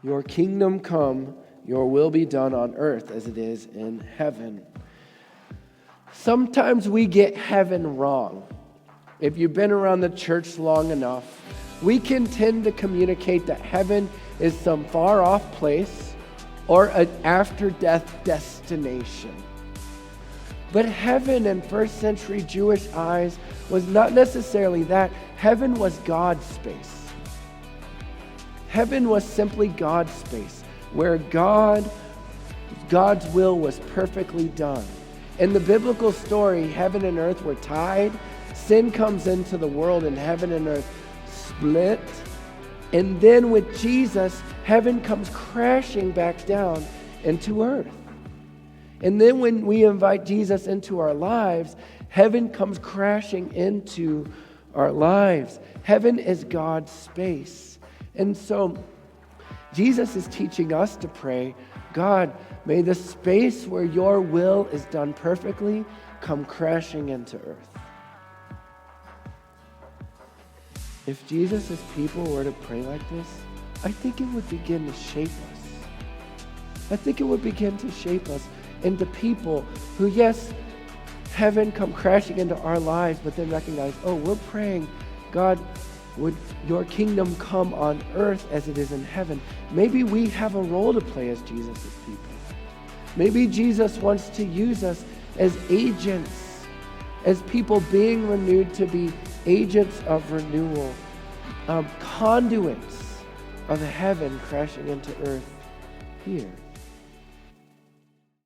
Your kingdom come, your will be done on earth as it is in heaven. Sometimes we get heaven wrong. If you've been around the church long enough, we can tend to communicate that heaven is some far off place or an after-death destination. But heaven in first century Jewish eyes was not necessarily that. Heaven was God's space. Heaven was simply God's space, where God's will was perfectly done. In the biblical story, heaven and earth were tied. Sin comes into the world and heaven and earth split. And then with Jesus, heaven comes crashing back down into earth. And then when we invite Jesus into our lives, heaven comes crashing into our lives. Heaven is God's space. And so Jesus is teaching us to pray, God, may the space where your will is done perfectly come crashing into earth. If Jesus' people were to pray like this, I think it would begin to shape us. I think it would begin to shape us into people who, yes, heaven come crashing into our lives, but then recognize, oh, we're praying, God, would your kingdom come on earth as it is in heaven? Maybe we have a role to play as Jesus' people. Maybe Jesus wants to use us as agents, as people being renewed to be agents of renewal, conduits of heaven crashing into earth here.